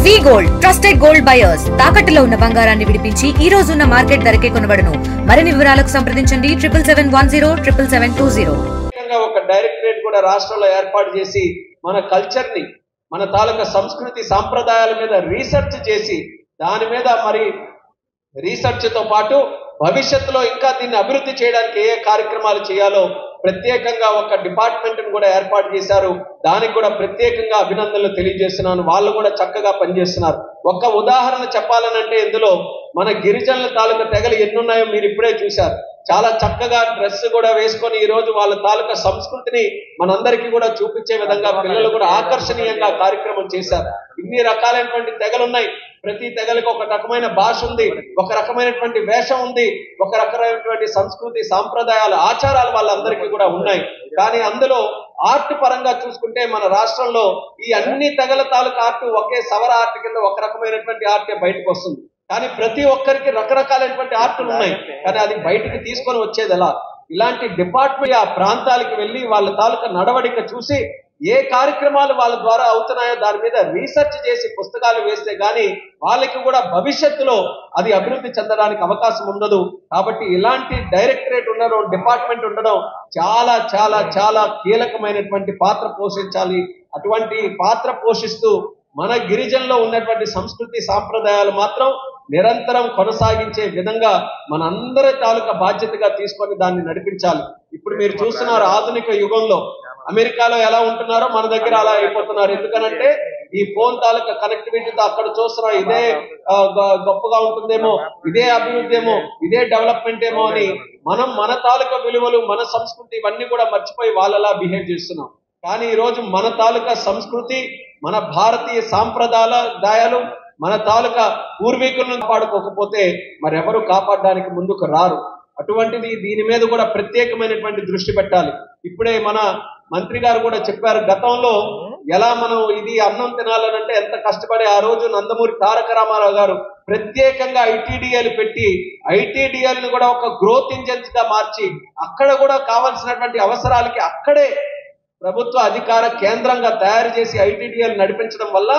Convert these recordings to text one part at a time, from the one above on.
వి gold trusted gold buyers తాకట్టులో ఉన్న బంగారాన్ని విడిపించి ఈ రోజు ఉన్న మార్కెట్ ధరకే కొనబడును. మరిన్ని వివరాలకు సంప్రదించండి 7710772020. ఒక డైరెక్టరేట్ కూడా రాష్ట్రంలో ఏర్పాటు చేసి మన కల్చర్ ని, మన తాలూకా సంస్కృతి సాంప్రదాయాల మీద రీసెర్చ్ చేసి దాని మీద మరి రీసెర్చ్ తో పాటు భవిష్యత్తులో ఇంకా దీన్ని అభివృద్ధి చేయడానికి ఏ కార్యక్రమాలు చేయాలో ప్రత్యేకంగా ఒక డిపార్ట్మెంట్ ను కూడా ఏర్పాటు చేశారు. దానికి కూడా ప్రత్యేకంగా అభినందనలు తెలియజేస్తున్నాను. వాళ్ళు కూడా చక్కగా పనిచేస్తున్నారు. ఒక్క ఉదాహరణ చెప్పాలనంటే ఇందులో మన గిరిజనుల తాలూకా తెగలు ఎన్నున్నాయో మీరు ఇప్పుడే చూశారు. చాలా చక్కగా డ్రెస్ కూడా వేసుకొని ఈ రోజు వాళ్ళ తాలూకా సంస్కృతిని మనందరికీ కూడా చూపించే విధంగా పిల్లలు కూడా ఆకర్షణీయంగా కార్యక్రమం చేశారు. ఇన్ని రకాలైనటువంటి తెగలు ఉన్నాయి. ప్రతి తెగలకు ఒక రకమైన భాష ఉంది, ఒక రకమైనటువంటి వేషం ఉంది, ఒక రకమైనటువంటి సంస్కృతి సాంప్రదాయాలు ఆచారాలు వాళ్ళందరికీ కూడా ఉన్నాయి. కానీ అందులో ఆర్ట్ పరంగా చూసుకుంటే మన రాష్ట్రంలో ఈ అన్ని తెగల తాలూకా ఆర్ట్ ఒకే సవర ఆర్ట్ కింద ఒక రకమైనటువంటి ఆర్టే బయటకు వస్తుంది. కానీ ప్రతి ఒక్కరికి రకరకాలైనటువంటి ఆర్టులు ఉన్నాయి. కానీ అది బయటికి తీసుకొని వచ్చేది ఎలా? ఇలాంటి డిపార్ట్మెంట్ ఆ ప్రాంతాలకు వెళ్ళి వాళ్ళ తాలూకా నడవడిక చూసి ఏ కార్యక్రమాలు వాళ్ళ ద్వారా అవుతున్నాయో దాని మీద రీసెర్చ్ చేసి పుస్తకాలు వేస్తే గానీ వాళ్ళకి కూడా భవిష్యత్తులో అది అభివృద్ధి చెందడానికి అవకాశం ఉండదు. కాబట్టి ఇలాంటి డైరెక్టరేట్ ఉండడం, డిపార్ట్మెంట్ ఉండడం చాలా చాలా చాలా కీలకమైనటువంటి పాత్ర పోషించాలి. అటువంటి పాత్ర పోషిస్తూ మన గిరిజనలో ఉన్నటువంటి సంస్కృతి సాంప్రదాయాలు మాత్రం నిరంతరం కొనసాగించే విధంగా మనందరి తాలూకా బాధ్యతగా తీసుకొని దాన్ని నడిపించాలి. ఇప్పుడు మీరు చూస్తున్నారు ఆధునిక యుగంలో అమెరికాలో ఎలా ఉంటున్నారో మన దగ్గర అలా అయిపోతున్నారు. ఎందుకనంటే ఈ ఫోన్ తాలూకా కనెక్టివిటీతో అక్కడ చూస్తున్నాం ఇదే గొప్పగా ఉంటుందేమో, ఇదే అభివృద్ధి ఏమో, ఇదే డెవలప్మెంట్ ఏమో అని మనం మన తాలూకా విలువలు, మన సంస్కృతి ఇవన్నీ కూడా మర్చిపోయి వాళ్ళలా బిహేవ్ చేస్తున్నాం. కానీ ఈరోజు మన తాలూకా సంస్కృతి, మన భారతీయ సాంప్రదాయాలు, మన తాలూకా పూర్వీకులను కాపాడుకోకపోతే మరెవరు కాపాడడానికి ముందుకు రారు. అటువంటిది దీని మీద కూడా ప్రత్యేకమైనటువంటి దృష్టి పెట్టాలి. ఇప్పుడే మన మంత్రి గారు కూడా చెప్పారు, గతంలో ఎలా మనం ఇది అన్నం తినాలనంటే ఎంత కష్టపడి ఆ రోజు నందమూరి తారక రామారావు గారు ప్రత్యేకంగా ఐటీడీఏలు పెట్టి ఐటీడీఏలను కూడా ఒక గ్రోత్ ఇంజన్స్ గా మార్చి అక్కడ కూడా కావాల్సినటువంటి అవసరాలకి అక్కడే ప్రభుత్వ అధికార కేంద్రంగా తయారు చేసి ఐటీడీఏలు నడిపించడం వల్ల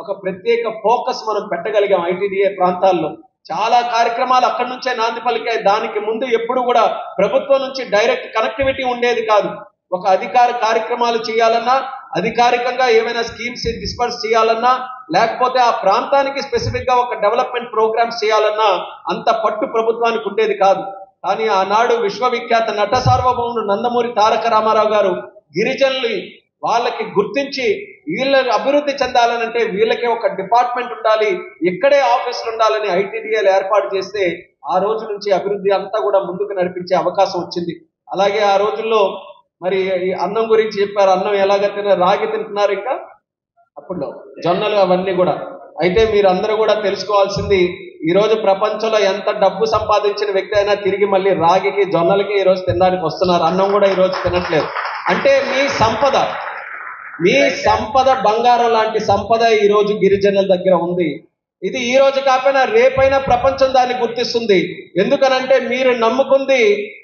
ఒక ప్రత్యేక ఫోకస్ మనం పెట్టగలిగాం. ఐటీడీఏ ప్రాంతాల్లో చాలా కార్యక్రమాలు అక్కడి నుంచే నాంది పలికాయి. దానికి ముందు ఎప్పుడు కూడా ప్రభుత్వం నుంచి డైరెక్ట్ కనెక్టివిటీ ఉండేది కాదు. ఒక అధికార కార్యక్రమాలు చేయాలన్నా, అధికారికంగా ఏమైనా స్కీమ్స్ డిస్పర్స్ చేయాలన్నా, లేకపోతే ఆ ప్రాంతానికి స్పెసిఫిక్ గా ఒక డెవలప్మెంట్ ప్రోగ్రామ్స్ చేయాలన్నా అంత పట్టు ప్రభుత్వానికి ఉండేది కాదు. కానీ ఆనాడు విశ్వవిఖ్యాత నట సార్వభౌముడు నందమూరి తారక రామారావు గారు గిరిజనులు వాళ్ళకి గుర్తించి వీళ్ళ అభివృద్ధి చెందాలనంటే వీళ్ళకే ఒక డిపార్ట్మెంట్ ఉండాలి, ఇక్కడే ఆఫీసులు ఉండాలని ఐటీడీఏలు ఏర్పాటు చేస్తే ఆ రోజు నుంచి అభివృద్ధి అంతా కూడా ముందుకు నడిపించే అవకాశం వచ్చింది. అలాగే ఆ రోజుల్లో మరి అన్నం గురించి చెప్పారు. అన్నం ఎలాగ తిన్నారు, రాగి తింటున్నారు, ఇంకా అప్పుడు జొన్నలు అవన్నీ కూడా. అయితే మీరు అందరూ కూడా తెలుసుకోవాల్సింది, ఈ రోజు ప్రపంచంలో ఎంత డబ్బు సంపాదించిన వ్యక్తి అయినా తిరిగి మళ్ళీ రాగికి జొన్నలకి ఈ రోజు తినడానికి వస్తున్నారు. అన్నం కూడా ఈ రోజు తినట్లేదు. అంటే మీ సంపద బంగారం లాంటి సంపద ఈ రోజు గిరిజనుల దగ్గర ఉంది. ఇది ఈ రోజు కాకపోయినా రేపైనా ప్రపంచం దాన్ని గుర్తిస్తుంది. ఎందుకనంటే మీరు నమ్ముకుంది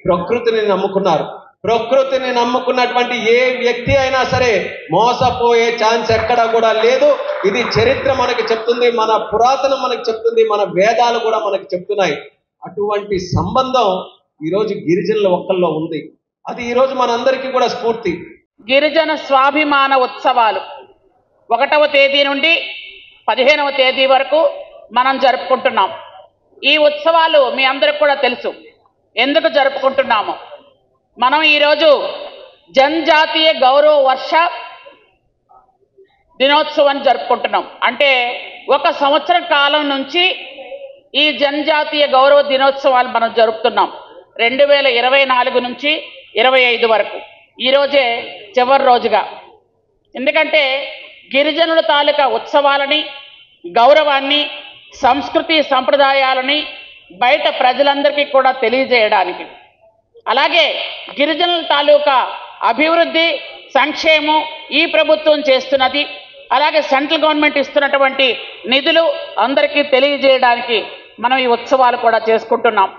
ప్రకృతిని నమ్ముకున్నారు. ప్రకృతిని నమ్ముకున్నటువంటి ఏ వ్యక్తి అయినా సరే మోసపోయే ఛాన్స్ ఎక్కడా కూడా లేదు. ఇది చరిత్ర మనకి చెప్తుంది, మన పురాతనం మనకి చెప్తుంది, మన వేదాలు కూడా మనకి చెప్తున్నాయి. అటువంటి సంబంధం ఈరోజు గిరిజనుల ఒక్కల్లో ఉంది. అది ఈరోజు మనందరికీ కూడా స్ఫూర్తి. గిరిజన స్వాభిమాన ఉత్సవాలు 1వ తేదీ నుండి 15వ తేదీ వరకు మనం జరుపుకుంటున్నాం. ఈ ఉత్సవాలు మీ అందరికి కూడా తెలుసు ఎందుకు జరుపుకుంటున్నాము. మనం ఈరోజు జనజాతీయ గౌరవ వర్ష దినోత్సవాన్ని జరుపుకుంటున్నాం. అంటే 1 సంవత్సరం కాలం నుంచి ఈ జనజాతీయ గౌరవ దినోత్సవాలు మనం జరుపుతున్నాం. 2024 నుంచి 25 వరకు ఈరోజే చివరి రోజుగా. ఎందుకంటే గిరిజనుల తాలూకా ఉత్సవాలని, గౌరవాన్ని, సంస్కృతి సంప్రదాయాలని బయట ప్రజలందరికీ కూడా తెలియజేయడానికి, అలాగే గిరిజనుల తాలూకా అభివృద్ధి సంక్షేమం ఈ ప్రభుత్వం చేస్తున్నది, అలాగే సెంట్రల్ గవర్నమెంట్ ఇస్తున్నటువంటి నిధులు అందరికీ తెలియజేయడానికి మనం ఈ ఉత్సవాలు కూడా చేసుకుంటున్నాం.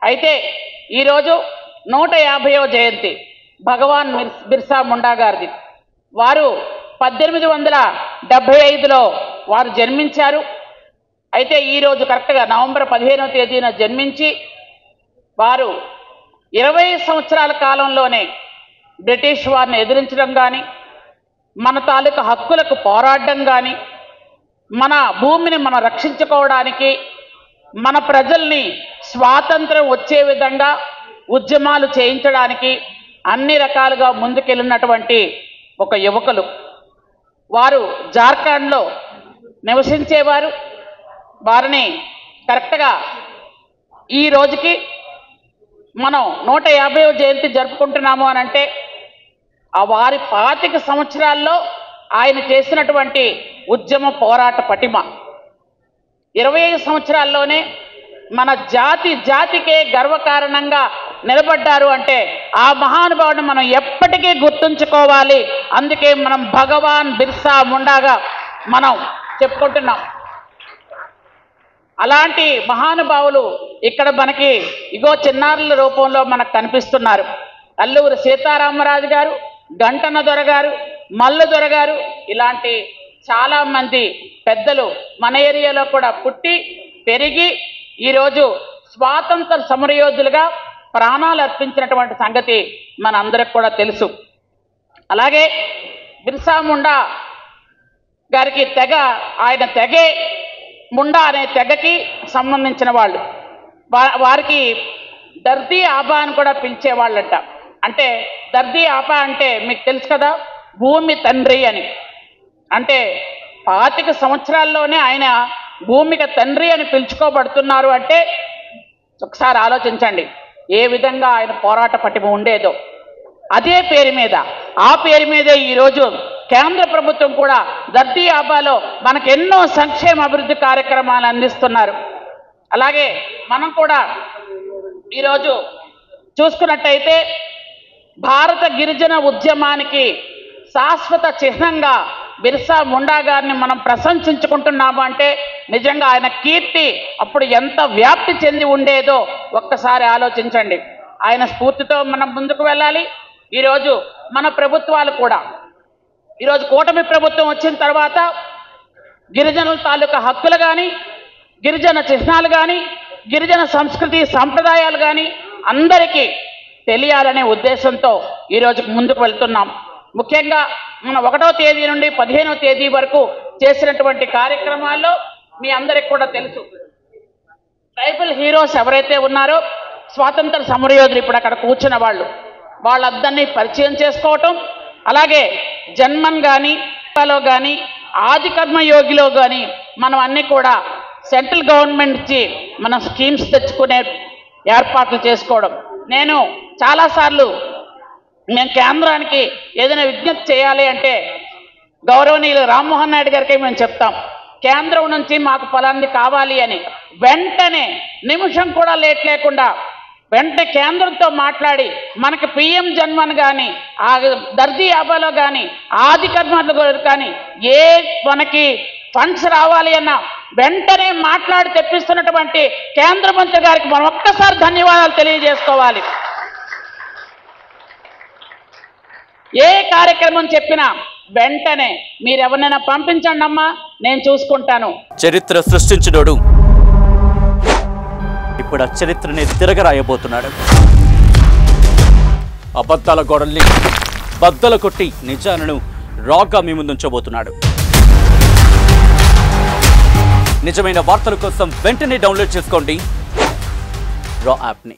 అయితే ఈరోజు 150వ జయంతి భగవాన్ బిర్సా ముండా గారిది. వారు 1875లో వారు జన్మించారు. అయితే ఈరోజు కరెక్ట్గా నవంబర్ 15వ తేదీన జన్మించి వారు 20 సంవత్సరాల కాలంలోనే బ్రిటిష్ వారిని ఎదిరించడం కానీ, మన తాలూకా హక్కులకు పోరాడడం కానీ, మన భూమిని మనం రక్షించుకోవడానికి, మన ప్రజల్ని స్వాతంత్రం వచ్చే విధంగా ఉద్యమాలు చేయించడానికి అన్ని రకాలుగా ముందుకెళ్ళినటువంటి ఒక యువకులు. వారు జార్ఖండ్లో నివసించేవారు. వారిని కరెక్ట్గా ఈ రోజుకి మనం 150వ జయంతి జరుపుకుంటున్నాము అని అంటే ఆ వారి 25 సంవత్సరాల్లో ఆయన చేసినటువంటి ఉద్యమ పోరాట పటిమ, 25 సంవత్సరాల్లోనే మన జాతికే గర్వకారణంగా నిలబడ్డారు అంటే ఆ మహానుభావుని మనం ఎప్పటికీ గుర్తుంచుకోవాలి. అందుకే మనం భగవాన్ బిర్సా ముండాగా మనం చెప్పుకుంటున్నాం. అలాంటి మహానుభావులు ఇక్కడ మనకి ఇగో చిన్నారుల రూపంలో మనకు కనిపిస్తున్నారు. అల్లూరి సీతారామరాజు గారు, గంటన్న దొర గారు, మల్లు దొర గారు, ఇలాంటి చాలామంది పెద్దలు మన ఏరియాలో కూడా పుట్టి పెరిగి ఈరోజు స్వాతంత్ర సమరయోధులుగా ప్రాణాలు అర్పించినటువంటి సంగతి మనందరికి కూడా తెలుసు. అలాగే బిర్సా ముండా గారికి ఆయన తెగే ముండా అనే తెగకి సంబంధించిన వాళ్ళు. వారికి దర్దీ ఆబా అని కూడా పిలిచేవాళ్ళంట. అంటే దర్దీ ఆబా అంటే మీకు తెలుసు కదా, భూమి తండ్రి అని. అంటే 25 సంవత్సరాల్లోనే ఆయన భూమికి తండ్రి అని పిలుచుకోబడుతున్నారు అంటే ఒకసారి ఆలోచించండి ఏ విధంగా ఆయన పోరాట పటిమ ఉండేదో. అదే పేరు మీద, ఆ పేరు మీదే ఈరోజు కేంద్ర ప్రభుత్వం కూడా దర్దీ ఆబాలో మనకు ఎన్నో సంక్షేమ అభివృద్ధి కార్యక్రమాలు అందిస్తున్నారు. అలాగే మనం కూడా ఈరోజు చూసుకున్నట్టయితే భారత గిరిజన ఉద్యమానికి శాశ్వత చిహ్నంగా బిర్సా ముండా గారిని మనం ప్రశంసించుకుంటున్నాము అంటే నిజంగా ఆయన కీర్తి అప్పుడు ఎంత వ్యాప్తి చెంది ఉండేదో ఒక్కసారి ఆలోచించండి. ఆయన స్ఫూర్తితో మనం ముందుకు వెళ్ళాలి. ఈరోజు మన ప్రభుత్వాలు కూడా, ఈరోజు కూటమి ప్రభుత్వం వచ్చిన తర్వాత గిరిజనుల తాలూకా హక్కులు కానీ, గిరిజన చిహ్నాలు కానీ, గిరిజన సంస్కృతి సంప్రదాయాలు కానీ అందరికీ తెలియాలనే ఉద్దేశంతో ఈరోజు ముందుకు వెళ్తున్నాం. ముఖ్యంగా మన 1వ తేదీ నుండి 15వ తేదీ వరకు చేసినటువంటి కార్యక్రమాల్లో మీ అందరికి కూడా తెలుసు. ట్రైబల్ హీరోస్ ఎవరైతే ఉన్నారో స్వాతంత్ర సమరయోధులు ఇప్పుడు అక్కడ కూర్చున్న వాళ్ళందరినీ పరిచయం చేసుకోవటం, అలాగే జన్మన్ కానీ కానీ ఆది కర్మయోగిలో కానీ మనం అన్నీ కూడా సెంట్రల్ గవర్నమెంట్ నుంచి మనం స్కీమ్స్ తెచ్చుకునే ఏర్పాట్లు చేసుకోవడం. నేను చాలాసార్లు మేము కేంద్రానికి ఏదైనా విజ్ఞప్తి చేయాలి అంటే గౌరవనీయులు రామ్మోహన్ నాయుడు గారికి మేము చెప్తాం, కేంద్రం నుంచి మాకు ఫలాంది కావాలి అని. వెంటనే నిమిషం కూడా లేట్ లేకుండా వెంటనే కేంద్రంతో మాట్లాడి మనకి పిఎం జన్మన్ కానీ, ఆ దర్దీ ఆబాలో కానీ, ఆది కర్మలో కానీ ఏ మనకి ఫండ్స్ రావాలి అన్న వెంటనే మాట్లాడి తెప్పిస్తున్నటువంటి కేంద్ర మంత్రి గారికి మనం ఒక్కసారి ధన్యవాదాలు తెలియజేసుకోవాలి. ఏ కార్యక్రమం చెప్పినా వెంటనే మీరెవరినైనా పంపించండి అమ్మా, నేను చూసుకుంటాను. చరిత్ర సృష్టించినోడు ఇప్పుడు ఆ చరిత్రని తిరగరాయబోతున్నాడు. అబద్ధాల గోడల్ని బద్దలు కొట్టి నిజాలను రాగా మీ ముందుంచబోతున్నాడు. నిజమైన వార్తల కోసం వెంటనే డౌన్లోడ్ చేసుకోండి రా యాప్ని.